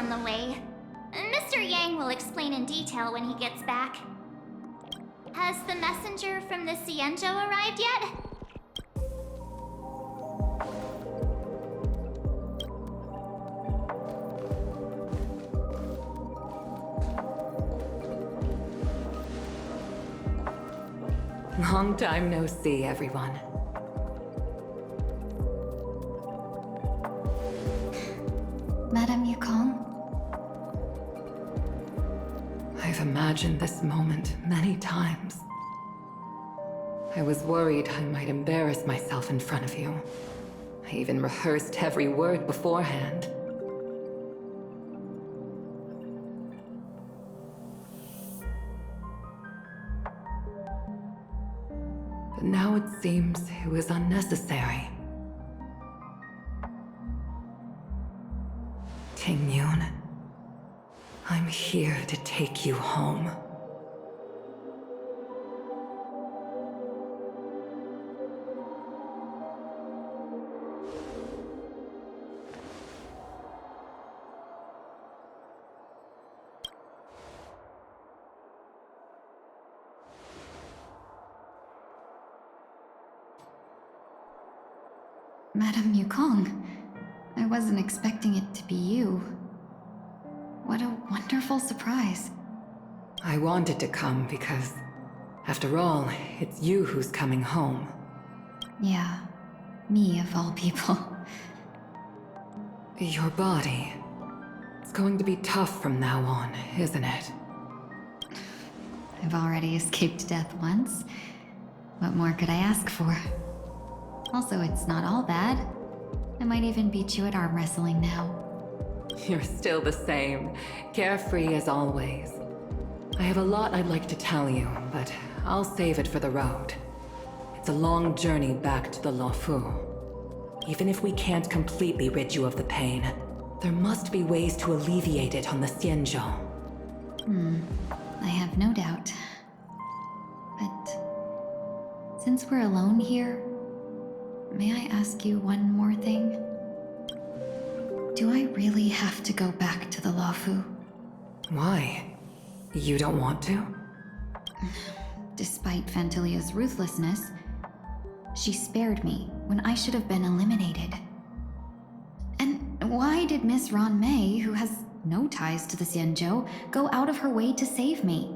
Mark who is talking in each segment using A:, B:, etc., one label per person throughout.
A: on the way. Mr. Yang will explain in detail when he gets back. Has the messenger from the Xianzhou arrived yet?
B: Long time no see, everyone.
C: Madame Yukong?
B: I've imagined this moment many times. I was worried I might embarrass myself in front of you. I even rehearsed every word beforehand. But now it seems it was unnecessary. Tingyun, I'm here to take you home.
C: Madame Yukong, I wasn't expecting it to be you. What a wonderful surprise.
B: I wanted to come because, after all, it's you who's coming home.
C: Yeah, me of all people.
B: Your body. It's going to be tough from now on, isn't it?
C: I've already escaped death once. What more could I ask for? Also, it's not all bad. I might even beat you at arm wrestling now.
B: You're still the same, carefree as always. I have a lot I'd like to tell you, but I'll save it for the road. It's a long journey back to the Luofu. Even if we can't completely rid you of the pain, there must be ways to alleviate it on the Xianzhou.
C: I have no doubt. But since we're alone here, may I ask you one more thing? Do I really have to go back to the Luofu?
B: Why? You don't want to?
C: Despite Fantilia's ruthlessness, she spared me when I should have been eliminated. And why did Miss Ron Mei, who has no ties to the Xianzhou, go out of her way to save me?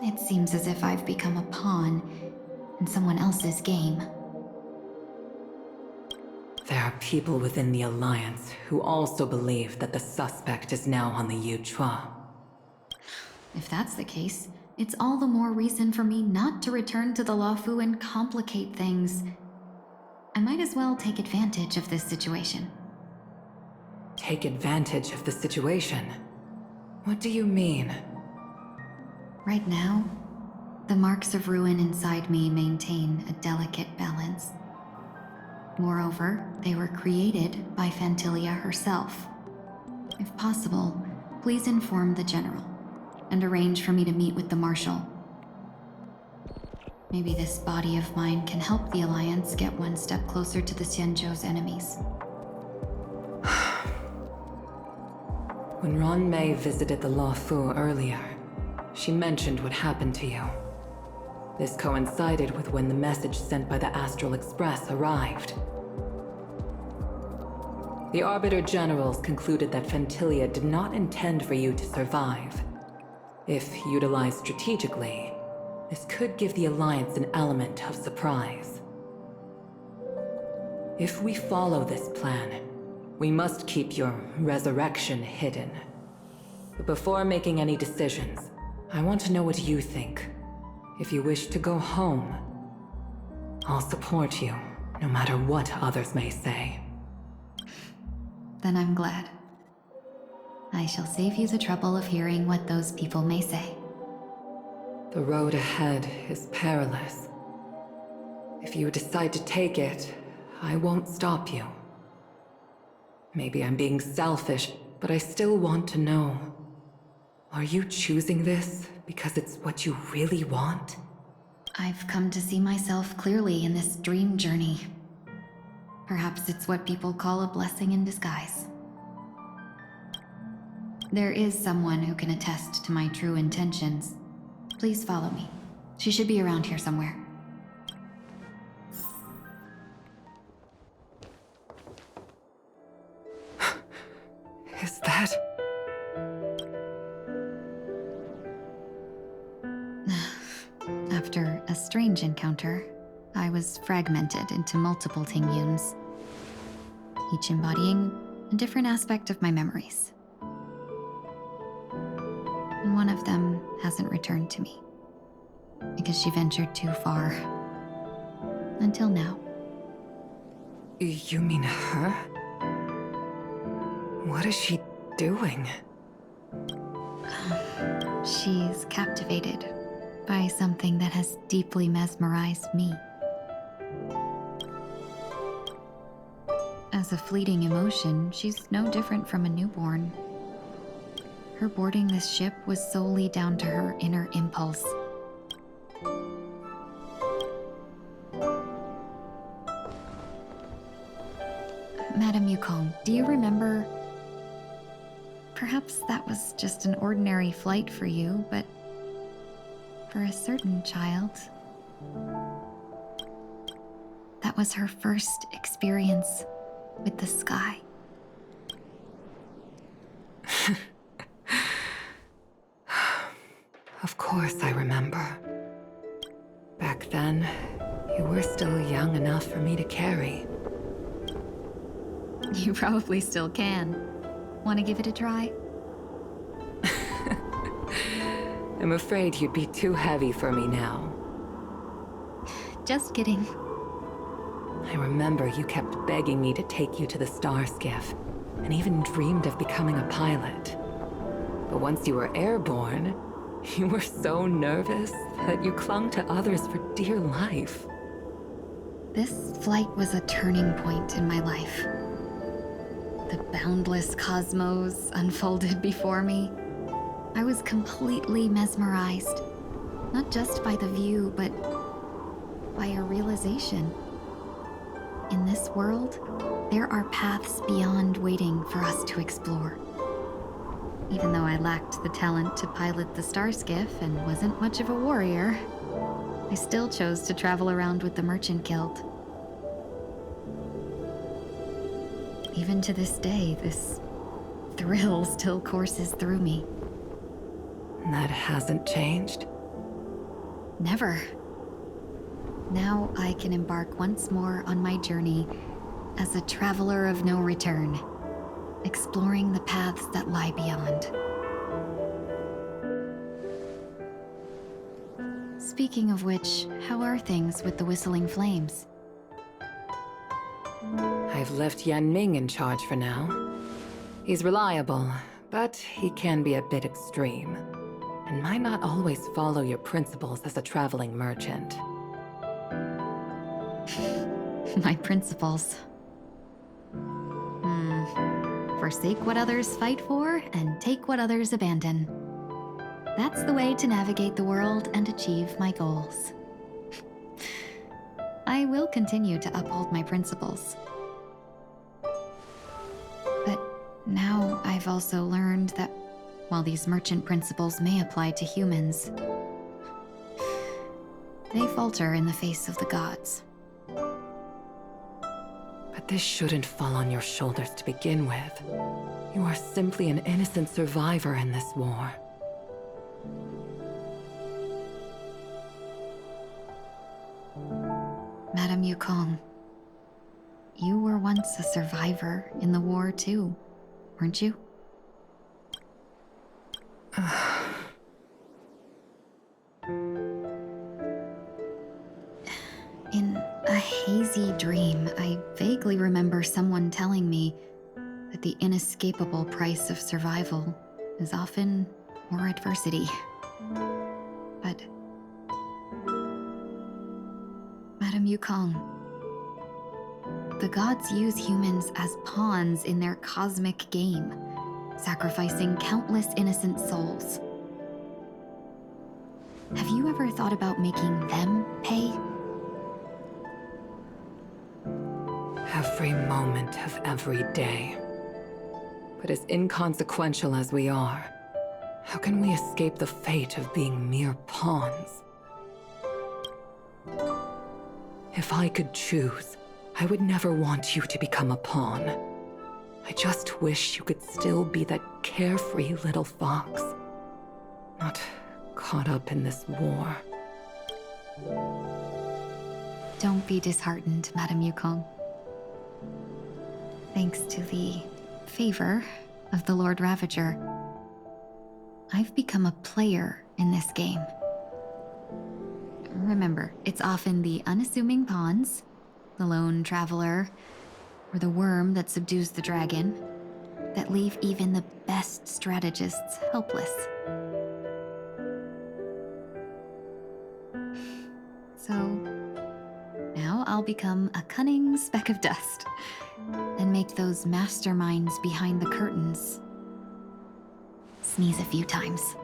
C: It seems as if I've become a pawn in someone else's game.
B: There are people within the Alliance who also believe that the suspect is now on the Yuchua.
C: If that's the case, it's all the more reason for me not to return to the Luofu and complicate things. I might as well take advantage of this situation.
B: Take advantage of the situation? What do you mean?
C: Right now, the marks of ruin inside me maintain a delicate balance. Moreover, they were created by Fantilia herself. If possible, please inform the General, and arrange for me to meet with the Marshal. Maybe this body of mine can help the Alliance get one step closer to the Xianzhou's enemies.
B: When Ron Mei visited the Luofu earlier, she mentioned what happened to you. This coincided with when the message sent by the Astral Express arrived. The Arbiter Generals concluded that Fantilia did not intend for you to survive. If utilized strategically, this could give the Alliance an element of surprise. If we follow this plan, we must keep your resurrection hidden. But before making any decisions, I want to know what you think. If you wish to go home, I'll support you, no matter what others may say.
C: Then I'm glad. I shall save you the trouble of hearing what those people may say.
B: The road ahead is perilous. If you decide to take it, I won't stop you. Maybe I'm being selfish, but I still want to know. Are you choosing this because it's what you really want?
C: I've come to see myself clearly in this dream journey. Perhaps it's what people call a blessing in disguise. There is someone who can attest to my true intentions. Please follow me. She should be around here somewhere.
B: Is that...
C: After a strange encounter, I was fragmented into multiple tingyuns, each embodying a different aspect of my memories. And one of them hasn't returned to me, because she ventured too far. Until now.
B: You mean her? What is she doing?
C: She's captivated by something that has deeply mesmerized me. As a fleeting emotion, she's no different from a newborn. Her boarding this ship was solely down to her inner impulse. Madam Yukong, do you remember? Perhaps that was just an ordinary flight for you, but for a certain child, that was her first experience with the sky.
B: Of course I remember. Back then, you were still young enough for me to carry.
C: You probably still can. Want to give it a try?
B: I'm afraid you'd be too heavy for me now.
C: Just kidding.
B: I remember you kept begging me to take you to the star skiff, and even dreamed of becoming a pilot. But once you were airborne, you were so nervous that you clung to others for dear life.
C: This flight was a turning point in my life. The boundless cosmos unfolded before me. I was completely mesmerized, not just by the view, but by a realization. In this world, there are paths beyond waiting for us to explore. Even though I lacked the talent to pilot the star skiff and wasn't much of a warrior, I still chose to travel around with the Merchant Guild. Even to this day, this thrill still courses through me.
B: That hasn't changed?
C: Never. Now I can embark once more on my journey as a traveler of no return, exploring the paths that lie beyond. Speaking of which, how are things with the Whistling Flames?
B: I've left Yan Ming in charge for now. He's reliable, but he can be a bit extreme, and might not always follow your principles as a traveling merchant.
C: My principles. Forsake what others fight for and take what others abandon. That's the way to navigate the world and achieve my goals. I will continue to uphold my principles. But now I've also learned that while these merchant principles may apply to humans, they falter in the face of the gods.
B: But this shouldn't fall on your shoulders to begin with. You are simply an innocent survivor in this war.
C: Madam Yukong, you were once a survivor in the war too, weren't you? In a hazy dream, I vaguely remember someone telling me that the inescapable price of survival is often more adversity. But Madam Yukong, the gods use humans as pawns in their cosmic game, sacrificing countless innocent souls. Have you ever thought about making them pay?
B: Every moment of every day. But as inconsequential as we are, how can we escape the fate of being mere pawns? If I could choose, I would never want you to become a pawn. I just wish you could still be that carefree little fox. Not caught up in this war.
C: Don't be disheartened, Madame Yukong. Thanks to the favor of the Lord Ravager, I've become a player in this game. Remember, it's often the unassuming pawns, the lone traveler, or the worm that subdues the dragon, that leave even the best strategists helpless. So, now I'll become a cunning speck of dust, and make those masterminds behind the curtains sneeze a few times.